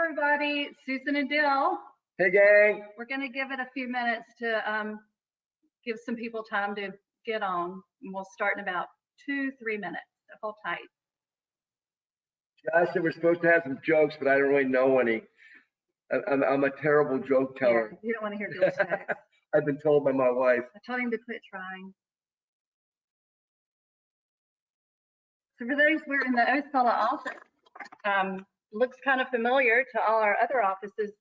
everybody, Susan and Dill. Hey gang. We're going to give it a few minutes to give some people time to get on. And we'll start in about 2-3 minutes. So hold tight. Josh said we're supposed to have some jokes, but I don't really know any. I'm a terrible joke teller. Yeah, you don't want to hear Dill's jokes. I've been told by my wife. I told him to quit trying. So for those, we're in the Osceola office. Looks kind of familiar to all our other offices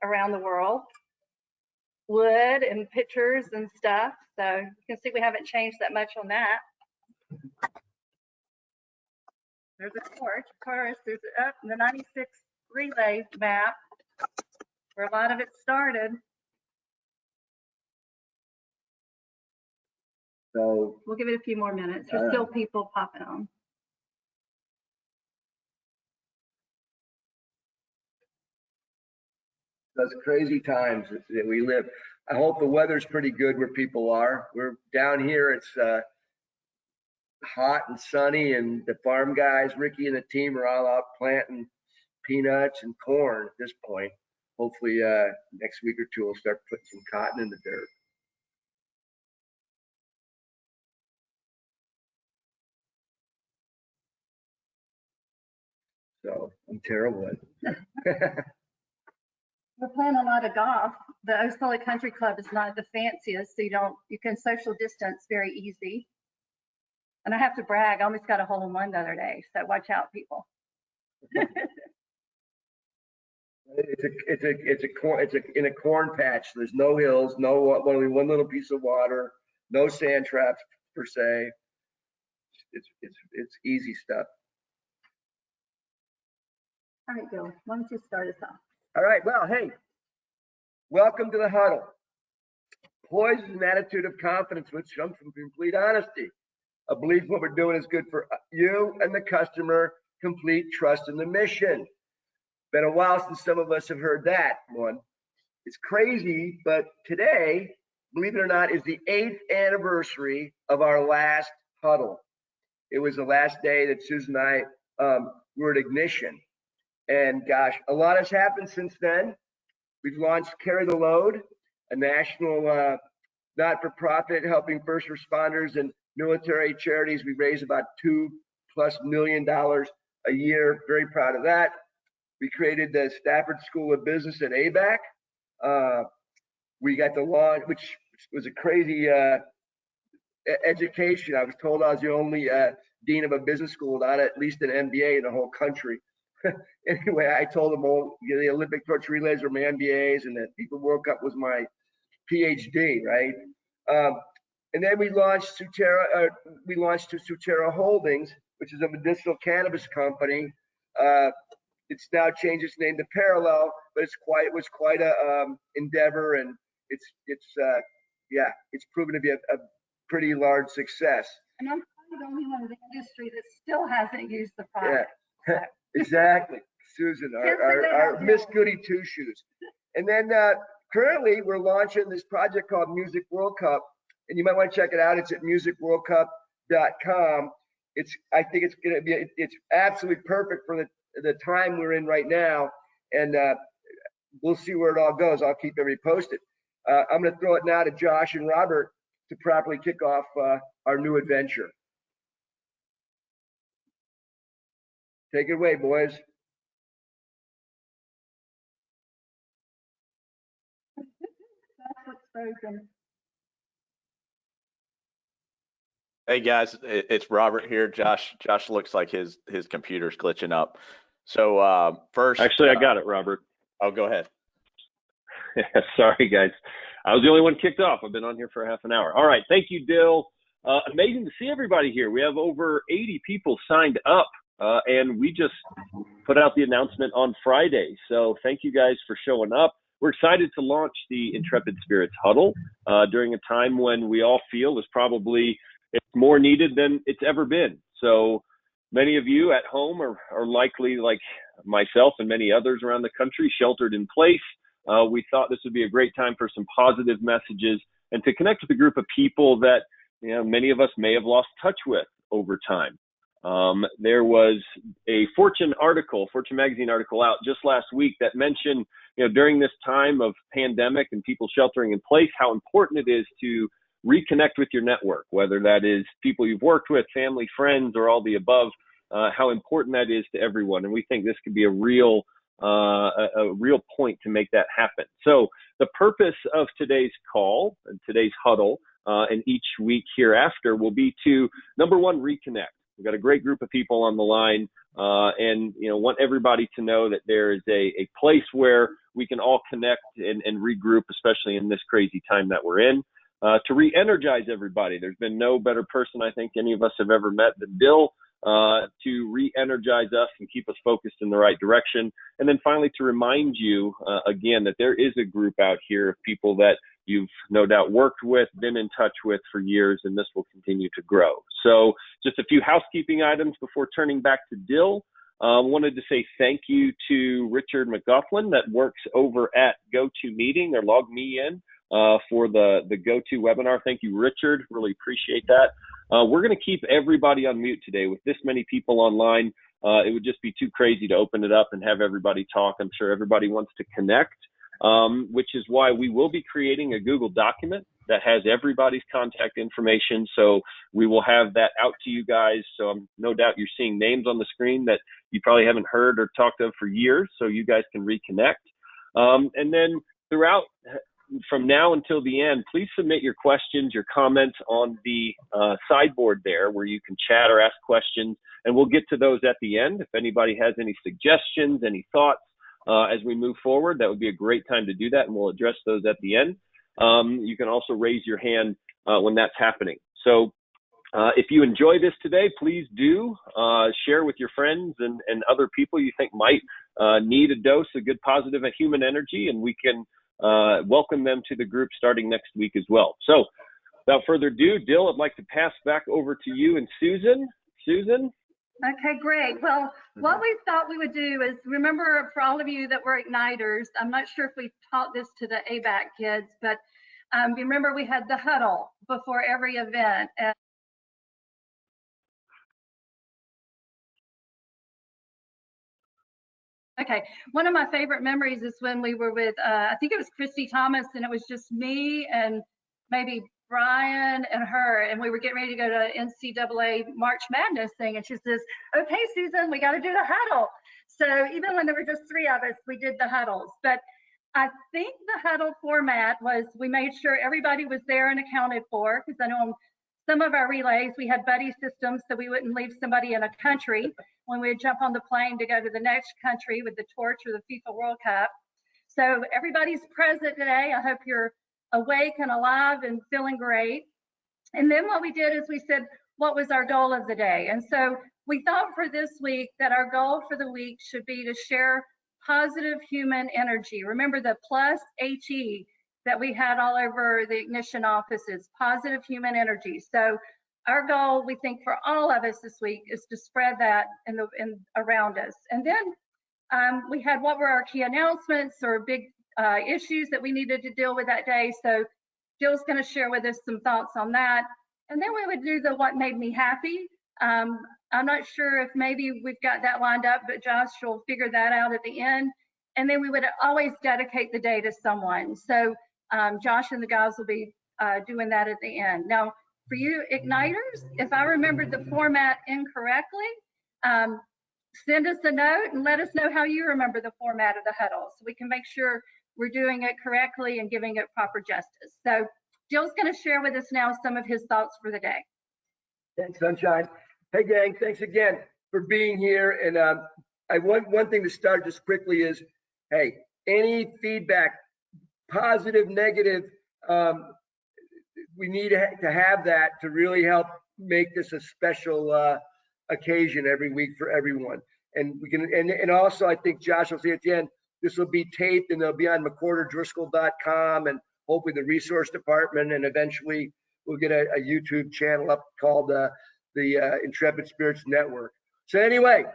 around the world. Wood and pictures and stuff. So you can see we haven't changed that much on that. There's a torch, of course. There's the 96 relay map where a lot of it started. So we'll give it a few more minutes. There's still people popping on. Those crazy times that we live. I hope the weather's pretty good where people are. We're down here. It's hot and sunny, and the farm guys, Ricky and the team, are all out planting peanuts and corn at this point. Hopefully next week or two we'll start putting some cotton in the dirt. So I'm terrible at it. We're playing a lot of golf. The Osceola Country Club is not the fanciest, so you can social distance very easy. And I have to brag, I almost got a hole in one the other day, so watch out, people. It's in a corn patch. There's no hills, only one little piece of water, no sand traps per se. It's easy stuff. All right, Bill, why don't you start us off? All right, well, hey, welcome to the huddle. Poise is an attitude of confidence which comes from complete honesty. A belief what we're doing is good for you and the customer, complete trust in the mission. Been a while since some of us have heard that one. It's crazy, but today, believe it or not, is the 8th anniversary of our last huddle. It was the last day that Susan and I were at Ignition. And gosh, a lot has happened since then. We've launched Carry the Load, a national not-for-profit helping first responders and military charities. We raise about $2+ million a year. Very proud of that. We created the Stafford School of Business at ABAC. We got the launch, which was a crazy education. I was told I was the only dean of a business school without at least an MBA in the whole country. Anyway, I told them all the Olympic torch relays were my MBAs and the FIFA World Cup was my PhD, right? And then we launched Sutera. We launched Sutera Holdings, which is a medicinal cannabis company. It's now changed its name to Parallel, but it was quite a endeavor, and it's proven to be a pretty large success. And I'm probably the only one in the industry that still hasn't used the product. Yeah. Exactly, Susan, our Miss Goody Two Shoes. And then currently we're launching this project called Music World Cup, and you might want to check it out. It's at musicworldcup.com. I think it's going to be it's absolutely perfect for the time we're in right now, and we'll see where it all goes. I'll keep everybody posted. I'm going to throw it now to Josh and Robert to properly kick off our new adventure. Take it away, boys. Hey guys, it's Robert here. Josh looks like his computer's glitching up. So first, actually, I got it, Robert. Oh, go ahead. Sorry, guys. I was the only one kicked off. I've been on here for half an hour. All right, thank you, Dill. Amazing to see everybody here. We have over 80 people signed up. And we just put out the announcement on Friday. So thank you guys for showing up. We're excited to launch the Intrepid Spirits Huddle during a time when we all feel is probably it's more needed than it's ever been. So many of you at home are likely, like myself and many others around the country, sheltered in place. We thought this would be a great time for some positive messages and to connect with a group of people that many of us may have lost touch with over time. There was a Fortune magazine article out just last week that mentioned, during this time of pandemic and people sheltering in place, how important it is to reconnect with your network, whether that is people you've worked with, family, friends, or all the above, how important that is to everyone. And we think this could be a real point to make that happen. So the purpose of today's call and today's huddle, and each week hereafter, will be to, number one, reconnect. We've got a great group of people on the line, and want everybody to know that there is a place where we can all connect and regroup, especially in this crazy time that we're in, to re-energize everybody. There's been no better person I think any of us have ever met than Bill, to re-energize us and keep us focused in the right direction. And then finally, to remind you again that there is a group out here of people that you've no doubt worked with, been in touch with for years, and this will continue to grow. So just a few housekeeping items before turning back to Dill. Wanted to say thank you to Richard McGoughlin that works over at GoToMeeting, or Log Me In, for the GoTo webinar. Thank you, Richard. Really appreciate that. We're going to keep everybody on mute today. With this many people online, it would just be too crazy to open it up and have everybody talk. I'm sure everybody wants to connect, which is why we will be creating a Google document that has everybody's contact information. So we will have that out to you guys. So no doubt you're seeing names on the screen that you probably haven't heard or talked of for years, so you guys can reconnect. And then throughout, from now until the end, please submit your questions, your comments on the sideboard there, where you can chat or ask questions, and we'll get to those at the end. If anybody has any suggestions, any thoughts as we move forward, that would be a great time to do that, and we'll address those at the end. You can also raise your hand when that's happening. So if you enjoy this today, please do share with your friends and other people you think might need a dose of good positive human energy, and we can welcome them to the group starting next week as well. So without further ado, Dill, I'd like to pass back over to you and Susan. Susan? Okay, great. Well, what we thought we would do is, remember, for all of you that were igniters, I'm not sure if we taught this to the ABAC kids, but remember we had the huddle before every event. Okay, one of my favorite memories is when we were with, I think it was Christy Thomas, and it was just me and maybe Brian and her, and we were getting ready to go to NCAA March Madness thing, and she says, okay, Susan, we got to do the huddle. So even when there were just three of us, we did the huddles. But I think the huddle format was, we made sure everybody was there and accounted for, because I know on some of our relays, we had buddy systems, so we wouldn't leave somebody in a country when we would jump on the plane to go to the next country with the torch or the FIFA World Cup. So everybody's present today. I hope you're awake and alive and feeling great. And then what we did is we said, what was our goal of the day? And so we thought for this week that our goal for the week should be to share positive human energy. Remember the plus HE that we had all over the Ignition offices, positive human energy. So our goal, we think, for all of us this week is to spread that around us. And then we had what were our key announcements or big issues that we needed to deal with that day. So Jill's going to share with us some thoughts on that. And then we would do the what made me happy. I'm not sure if maybe we've got that lined up, but Josh will figure that out at the end. And then we would always dedicate the day to someone. So Josh and the guys will be doing that at the end. Now, for you Igniters, if I remembered the format incorrectly, send us a note and let us know how you remember the format of the huddle, so we can make sure we're doing it correctly and giving it proper justice. So Jill's going to share with us now some of his thoughts for the day. Thanks, Sunshine. Hey, gang, thanks again for being here. And I want one thing to start just quickly is, hey, any feedback, positive, negative, we need to have that to really help make this a special occasion every week for everyone. And we can, and also I think Josh will say at the end, this will be taped and they'll be on McWhorterdriscoll.com and hopefully the resource department, and eventually we'll get a YouTube channel up called the Intrepid Spirits Network. So anyway,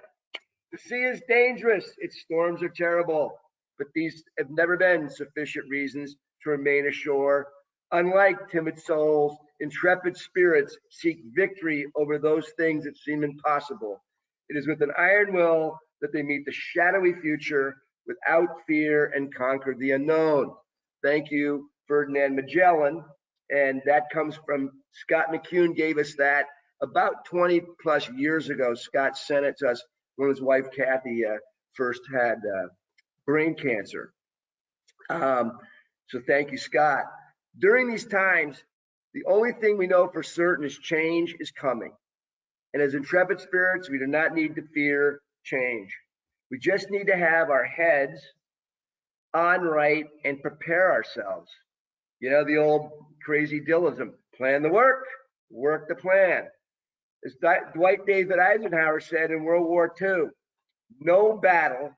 the sea is dangerous. Its storms are terrible, but these have never been sufficient reasons to remain ashore. Unlike timid souls, intrepid spirits seek victory over those things that seem impossible. It is with an iron will that they meet the shadowy future without fear and conquer the unknown. Thank you, Ferdinand Magellan. And that comes from Scott McCune, gave us that about 20 plus years ago. Scott sent it to us when his wife Kathy first had brain cancer. So thank you, Scott. During these times, the only thing we know for certain is change is coming. And as intrepid spirits, we do not need to fear change. We just need to have our heads on right and prepare ourselves. You know, the old crazy Dillism, plan the work, work the plan. As Dwight David Eisenhower said in World War II, no battle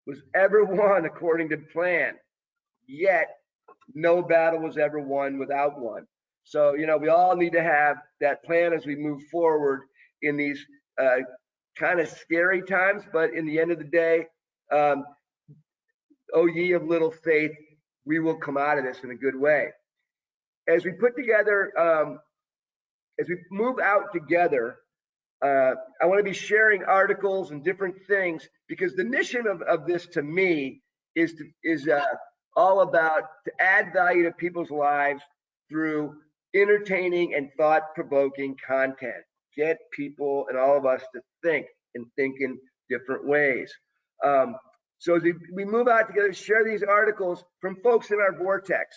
was ever won according to plan, yet no battle was ever won without one. So, you know, we all need to have that plan as we move forward in these kind of scary times, but in the end of the day, oh ye of little faith, we will come out of this in a good way. As we put together, as we move out together, I want to be sharing articles and different things because the mission of this to me is all about to add value to people's lives through entertaining and thought-provoking content. Get people and all of us to think and think in different ways. So as we move out together, share these articles from folks in our vortex.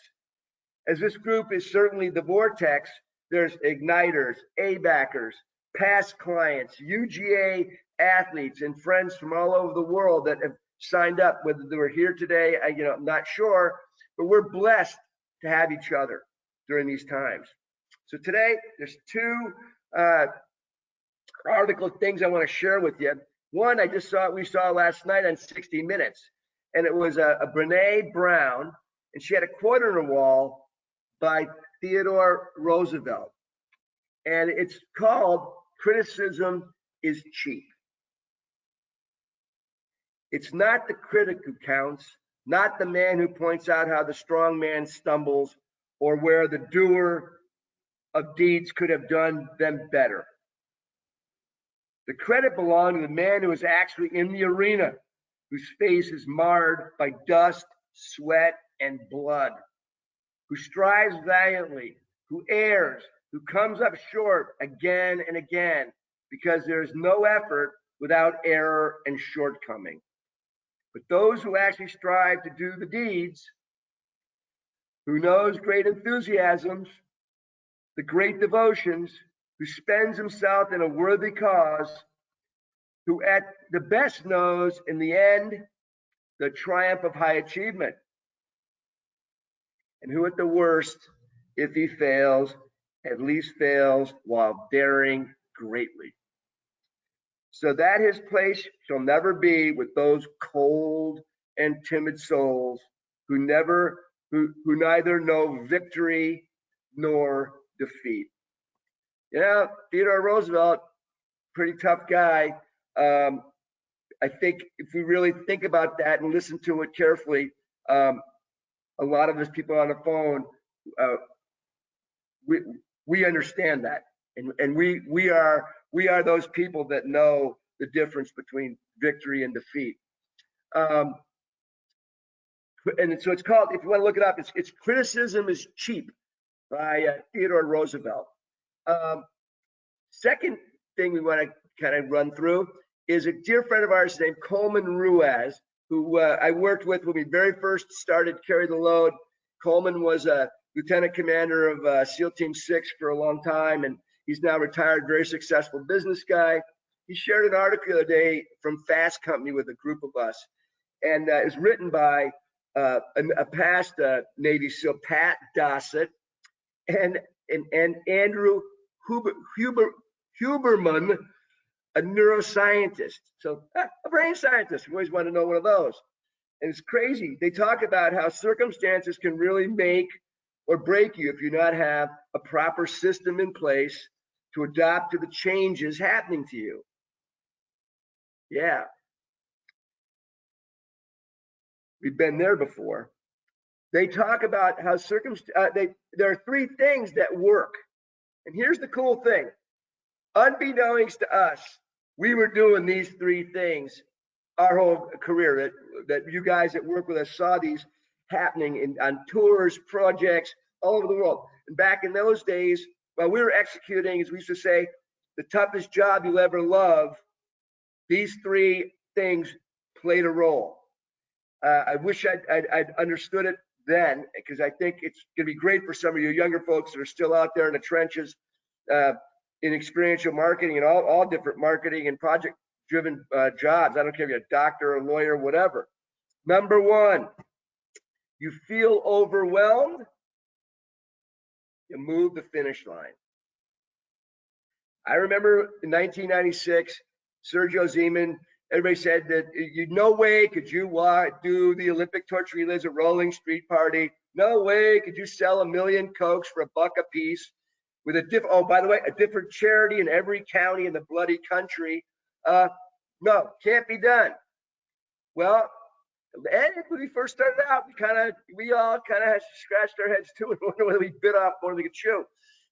As this group is certainly the vortex, there's igniters, A-backers, past clients, UGA athletes, and friends from all over the world that have signed up, whether they were here today, I'm not sure, but we're blessed to have each other during these times. So today, there's two article things I want to share with you. One, we saw last night on 60 Minutes, and it was a Brene Brown, and she had a quote on her wall by Theodore Roosevelt, and it's called "Criticism is Cheap." It's not the critic who counts, not the man who points out how the strong man stumbles or where the doer of deeds could have done them better. The credit belongs to the man who is actually in the arena, whose face is marred by dust, sweat, and blood, who strives valiantly, who errs, who comes up short again and again, because there is no effort without error and shortcoming. But those who actually strive to do the deeds, who knows great enthusiasms, the great devotions, who spends himself in a worthy cause, who at the best knows in the end the triumph of high achievement, and who at the worst, if he fails, at least fails while daring greatly. So that his place shall never be with those cold and timid souls who neither know victory nor defeat. You know, Theodore Roosevelt, pretty tough guy. I think if we really think about that and listen to it carefully, a lot of us people on the phone, we understand that, and we are those people that know the difference between victory and defeat. And so it's called, if you want to look it up, it's Criticism is Cheap by Theodore Roosevelt. Second thing we want to kind of run through is a dear friend of ours named Coleman Ruiz, who I worked with when we very first started Carry the Load. Coleman was a lieutenant commander of SEAL Team 6 for a long time, and he's now retired, very successful business guy. He shared an article the other day from Fast Company with a group of us, and it's written by a past Navy SEAL, Pat Dossett, and Andrew Huberman, a neuroscientist. So a brain scientist. We always want to know one of those. And it's crazy. They talk about how circumstances can really make or break you if you not have a proper system in place to adapt to the changes happening to you. Yeah. We've been there before. they talk about how there are three things that work. And here's the cool thing. Unbeknownst to us, we were doing these three things our whole career, that you guys that work with us saw these happening on tours, projects all over the world. And back in those days, while we were executing, as we used to say, the toughest job you'll ever love, these three things played a role. I wish I'd understood it then, because I think it's going to be great for some of you younger folks that are still out there in the trenches in experiential marketing and all different marketing and project-driven jobs. I don't care if you're a doctor, a lawyer, whatever. Number one, you feel overwhelmed, you move the finish line. I remember in 1996, Sergio Zeman, everybody said that no way could you do the Olympic torch relays, a rolling street party. No way could you sell 1 million Cokes for $1 a piece with by the way, a different charity in every county in the bloody country. No, can't be done. Well, and when we first started out, we all kind of scratched our heads too and wondered whether we bit off more than we could chew.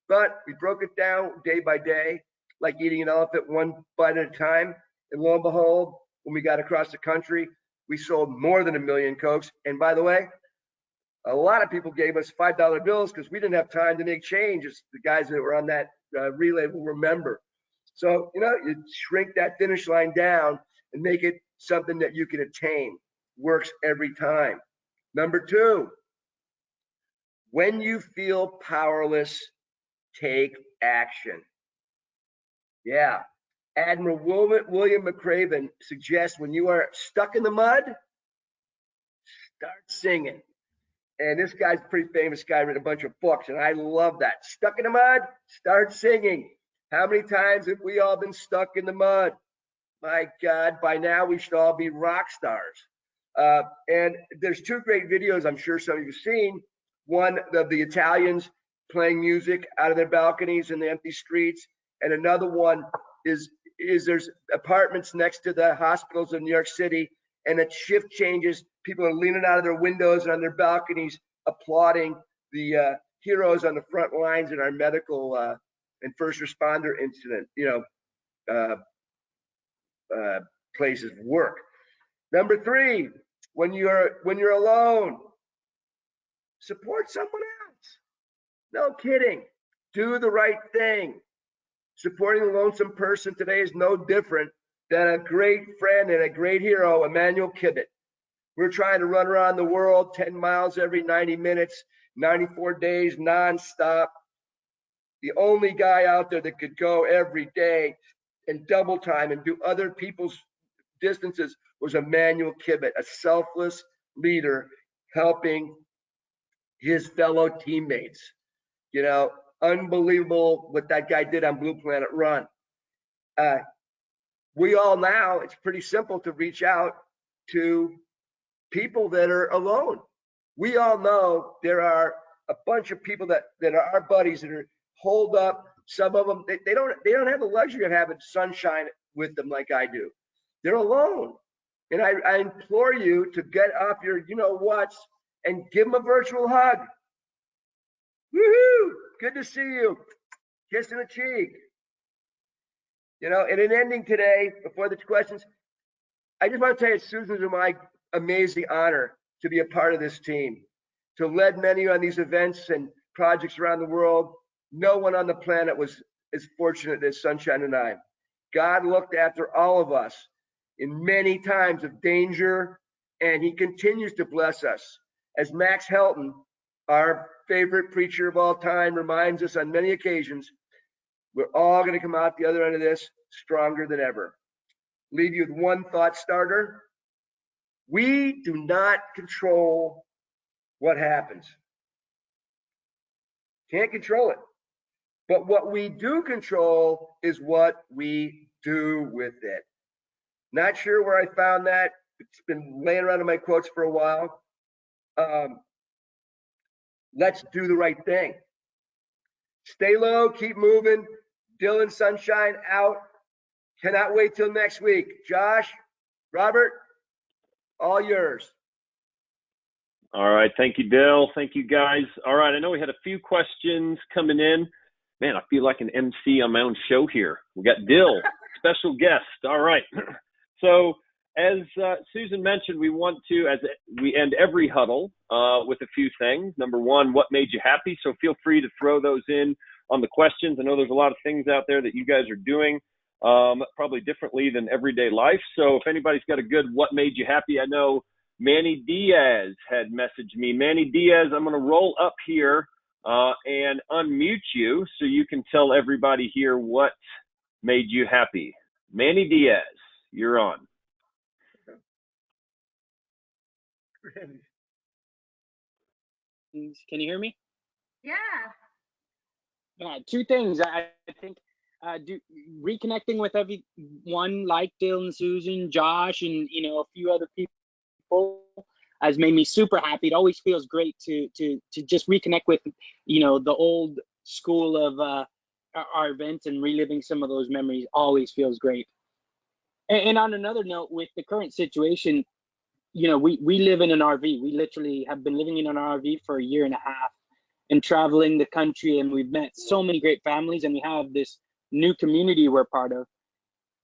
But we broke it down day by day, like eating an elephant one bite at a time. And lo and behold, when we got across the country, we sold more than 1 million Cokes. And by the way, a lot of people gave us $5 bills because we didn't have time to make change. As the guys that were on that relay will remember. So, you shrink that finish line down and make it something that you can attain. Works every time. Number two, when you feel powerless, take action. Yeah. Admiral William McRaven suggests when you are stuck in the mud, start singing. And this guy's a pretty famous guy, written a bunch of books, and I love that. Stuck in the mud, start singing. How many times have we all been stuck in the mud? My God, by now we should all be rock stars. And there's two great videos I'm sure some of you have seen. One of the Italians playing music out of their balconies in the empty streets, and another one is there's apartments next to the hospitals in New York City, and at shift changes, people are leaning out of their windows and on their balconies applauding the heroes on the front lines in our medical and first responder incident, places of work. Number three, when you're alone, support someone else. No kidding. Do the right thing. Supporting a lonesome person today is no different than a great friend and a great hero, Emmanuel Kibbet. We're trying to run around the world 10 miles every 90 minutes, 94 days nonstop. The only guy out there that could go every day and double time and do other people's distances was Emmanuel Kibbet, a selfless leader helping his fellow teammates. Unbelievable what that guy did on Blue Planet Run. We all now, it's pretty simple to reach out to people that are alone. We all know there are a bunch of people that are our buddies that are holed up. Some of them, they don't have the luxury of having sunshine with them like I do. They're alone. And I implore you to get off your whats and give them a virtual hug. Woohoo! Good to see you. Kiss in the cheek. And in ending today, before the questions, I just want to tell you, Susan, it's my amazing honor to be a part of this team, to lead many on these events and projects around the world. No one on the planet was as fortunate as Sunshine and I. God looked after all of us in many times of danger, and he continues to bless us. As Max Helton, our favorite preacher of all time, reminds us on many occasions, we're all going to come out the other end of this stronger than ever. Leave you with one thought starter. We do not control what happens. Can't control it. But what we do control is what we do with it. Not sure where I found that. It's been laying around in my quotes for a while. Let's do the right thing. Stay low, keep moving. Dylan Sunshine out. Cannot wait till next week. Josh, Robert, all yours. All right. Thank you, Dill. Thank you, guys. All right. I know we had a few questions coming in. Man, I feel like an MC on my own show here. We got Dill, special guest. All right. So as Susan mentioned, we want to, as we end every huddle with a few things. Number one, what made you happy? So feel free to throw those in on the questions. I know there's a lot of things out there that you guys are doing probably differently than everyday life. So if anybody's got a good what made you happy, I know Manny Diaz had messaged me. Manny Diaz, I'm going to roll up here and unmute you so you can tell everybody here what made you happy. Manny Diaz, you're on. Can you hear me? Yeah. Two things. I think reconnecting with everyone like Dill and Susan, Josh, and a few other people has made me super happy. It always feels great to just reconnect with the old school of our events, and reliving some of those memories always feels great. And on another note, with the current situation, we live in an RV. We literally have been living in an RV for a year and a half and traveling the country, and we've met so many great families, and we have this new community we're part of.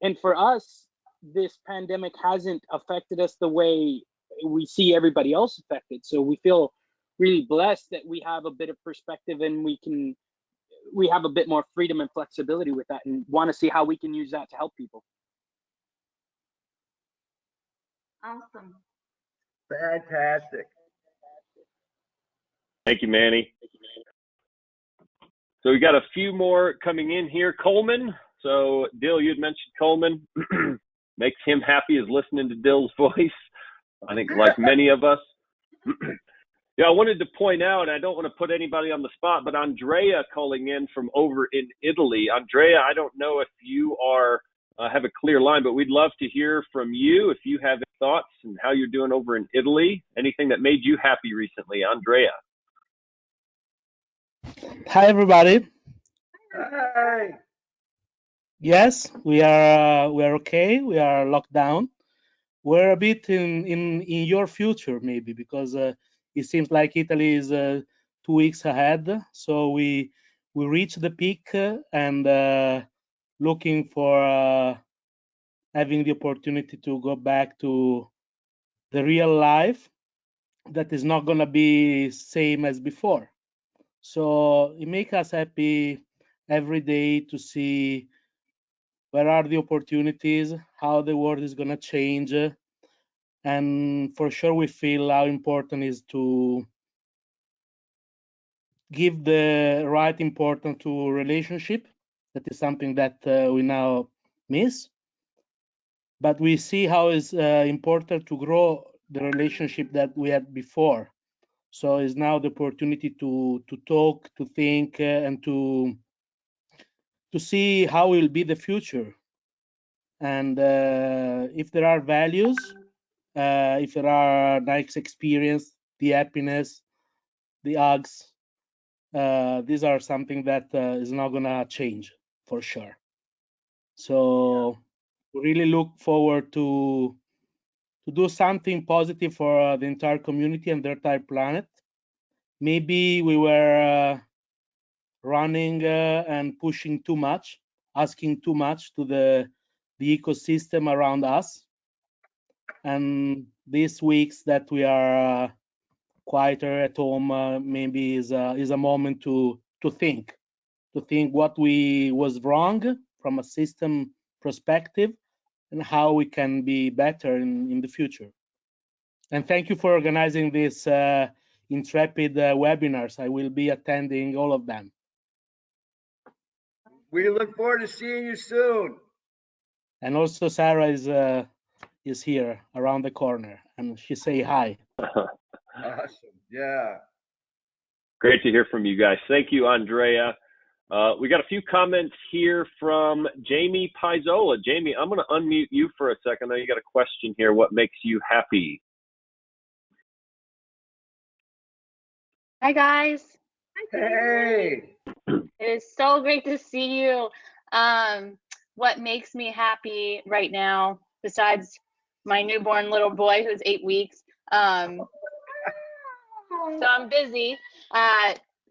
And for us, this pandemic hasn't affected us the way we see everybody else affected. So we feel really blessed that we have a bit of perspective, and we have a bit more freedom and flexibility with that, and want to see how we can use that to help people. Awesome. Fantastic. Thank you, Manny. So we got a few more coming in here. Coleman. So Dill, you'd mentioned Coleman. Makes him happy is listening to Dill's voice. I think like many of us. Yeah, I wanted to point out, I don't want to put anybody on the spot, but Andrea calling in from over in Italy. Andrea, I don't know if you are have a clear line, but we'd love to hear from you if you have thoughts and how you're doing over in Italy. Anything that made you happy recently, Andrea? Hi, everybody. Hey. Yes, we are okay. We are locked down. We're a bit in your future, maybe, because it seems like Italy is 2 weeks ahead. So we reached the peak and looking for having the opportunity to go back to the real life that is not gonna be same as before. So it makes us happy every day to see where are the opportunities, how the world is going to change. And for sure, we feel how important is to give the right importance to relationship. That is something that we now miss. But we see how it's important to grow the relationship that we had before. So it's now the opportunity to talk, to think, and to see how will be the future. And if there are values, if there are nice experience, the happiness, the hugs, these are something that is not gonna change for sure. So we really look forward to do something positive for the entire community and the entire planet. Maybe we were running and pushing too much, asking too much to the ecosystem around us. And these weeks that we are quieter at home, maybe is a moment to think what we was wrong from a system perspective and how we can be better in the future. And thank you for organizing this Intrepid webinars. I will be attending all of them. We look forward to seeing you soon. And also Sarah is here around the corner, and she say hi. Awesome. Yeah. Great to hear from you guys. Thank you, Andrea. We got a few comments here from Jamie Pizola. Jamie, I'm going to unmute you for a second. I know you got a question here. What makes you happy? Hi, guys. Hey. It is so great to see you. What makes me happy right now, besides my newborn little boy who's 8 weeks, So I'm busy.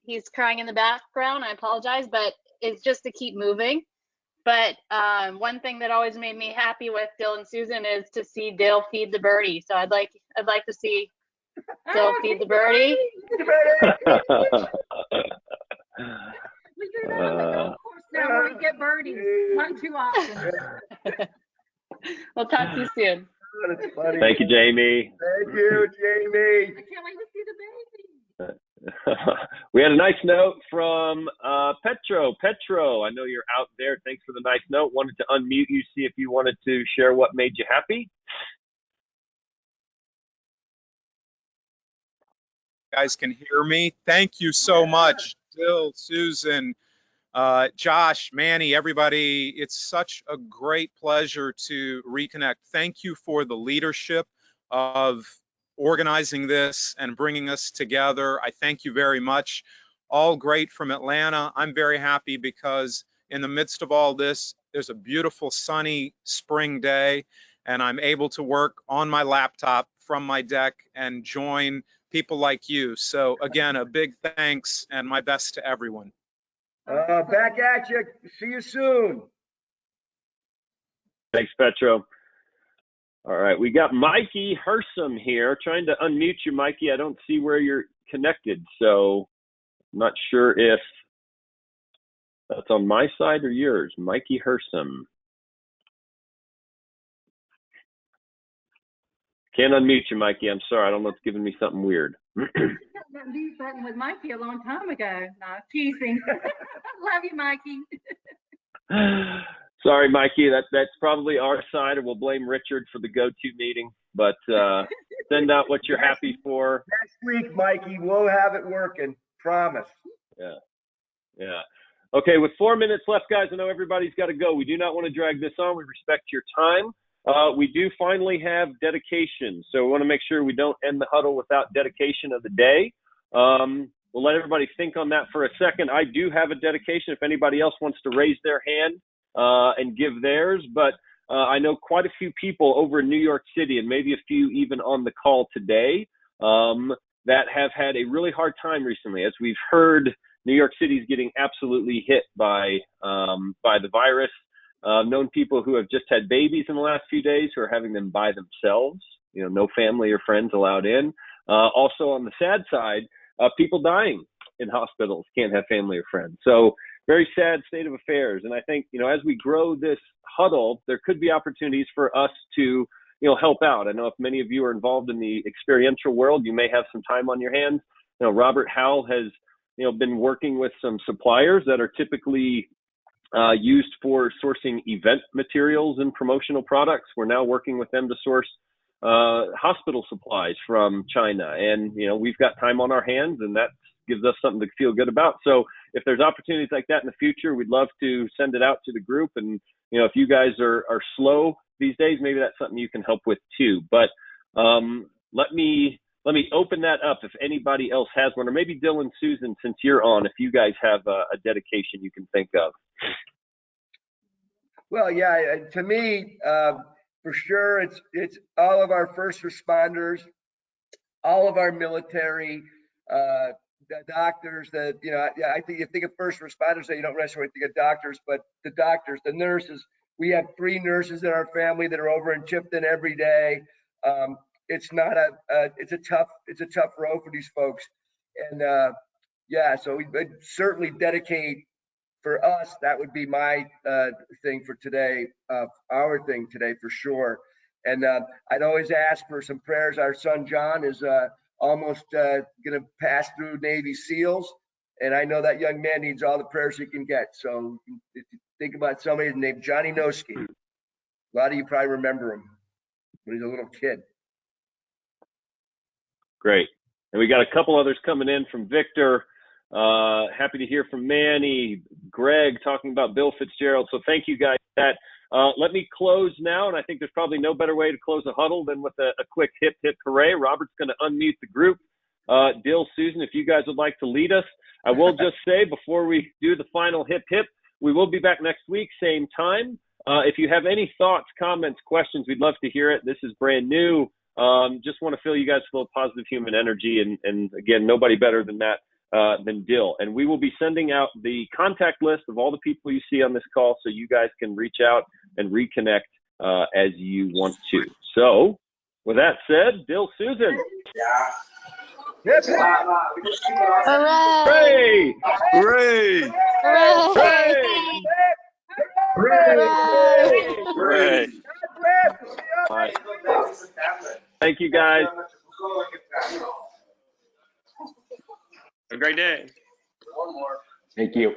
He's crying in the background. I apologize, but it's just to keep moving. But one thing that always made me happy with Dill and Susan is to see Dill feed the birdie. So I'd like to see Dill feed the birdie. We do that on the golf course now where we get birdies. Not too often. We'll talk to you soon. Oh, that's funny. Thank you, Jamie. Thank you, Jamie. I can't wait to see the baby. We had a nice note from Petro. Petro, I know you're out there. Thanks for the nice note. Wanted to unmute you, see if you wanted to share what made you happy. Guys can hear me. Thank you so much, Dill, Susan, Josh, Manny, everybody. It's such a great pleasure to reconnect. Thank you for the leadership of organizing this and bringing us together. I thank you very much. All great from Atlanta. I'm very happy because in the midst of all this, there's a beautiful sunny spring day, and I'm able to work on my laptop from my deck and join people like you. So again, a big thanks and my best to everyone. Back at you. See you soon. Thanks, Petro. All right, we got Mikey Hersom here. Trying to unmute you, Mikey. I don't see where you're connected, so I'm not sure if that's on my side or yours. Mikey Hersom. Can't unmute you, Mikey. I'm sorry. I don't know. It's giving me something weird. That mute button with Mikey a long time ago. No, teasing. Love you, Mikey. Sorry, Mikey. That's probably our side, or we'll blame Richard for the go-to meeting. But send out what you're happy for. Next week, Mikey, we'll have it working. Promise. Yeah. Okay, with 4 minutes left, guys, I know everybody's got to go. We do not want to drag this on. We respect your time. We do finally have dedication, so we want to make sure we don't end the huddle without dedication of the day. We'll let everybody think on that for a second. I do have a dedication if anybody else wants to raise their hand and give theirs, but I know quite a few people over in New York City, and maybe a few even on the call today, that have had a really hard time recently. As we've heard, New York City is getting absolutely hit by the virus. Known people who have just had babies in the last few days who are having them by themselves, no family or friends allowed in. Also on the sad side, people dying in hospitals, can't have family or friends. So very sad state of affairs. And I think, as we grow this huddle, there could be opportunities for us to, help out. I know if many of you are involved in the experiential world, you may have some time on your hands. Robert Howell has, been working with some suppliers that are typically used for sourcing event materials and promotional products. We're now working with them to source hospital supplies from China. And, we've got time on our hands, and that gives us something to feel good about. So if there's opportunities like that in the future, we'd love to send it out to the group. And, if you guys are slow these days, maybe that's something you can help with too. But let me open that up if anybody else has one, or maybe Dylan, Susan, since you're on, if you guys have a dedication you can think of. Well, yeah, to me, for sure, it's all of our first responders, all of our military, the doctors that, I think you think of first responders, that you don't necessarily think of doctors, but the doctors, the nurses. We have 3 nurses in our family that are over in Tipton every day. It's not it's a tough road for these folks. And so we certainly dedicate. For us, that would be my thing for today, our thing today for sure. And I'd always ask for some prayers. Our son John is almost going to pass through Navy SEALs, and I know that young man needs all the prayers he can get. So if you think about somebody named Johnny Noski, a lot of you probably remember him when he's a little kid. Great. And we got a couple others coming in from Victor. Happy to hear from Manny, Greg talking about Bill Fitzgerald. So thank you guys for that. Let me close now, and I think there's probably no better way to close a huddle than with a quick hip, hip, hooray. Robert's going to unmute the group. Dill, Susan, if you guys would like to lead us. I will just say before we do the final hip, hip, we will be back next week, same time. If you have any thoughts, comments, questions, we'd love to hear it. This is brand new. Just want to fill you guys full of positive human energy. And again, nobody better than that, than Dill. And we will be sending out the contact list of all the people you see on this call so you guys can reach out and reconnect as you want to. So with that said, Dill, Susan. Hip, hip. Hooray! Hooray! Hooray! Hooray! Hooray! Right. All right. Thank you, guys. Have a great day. Thank you.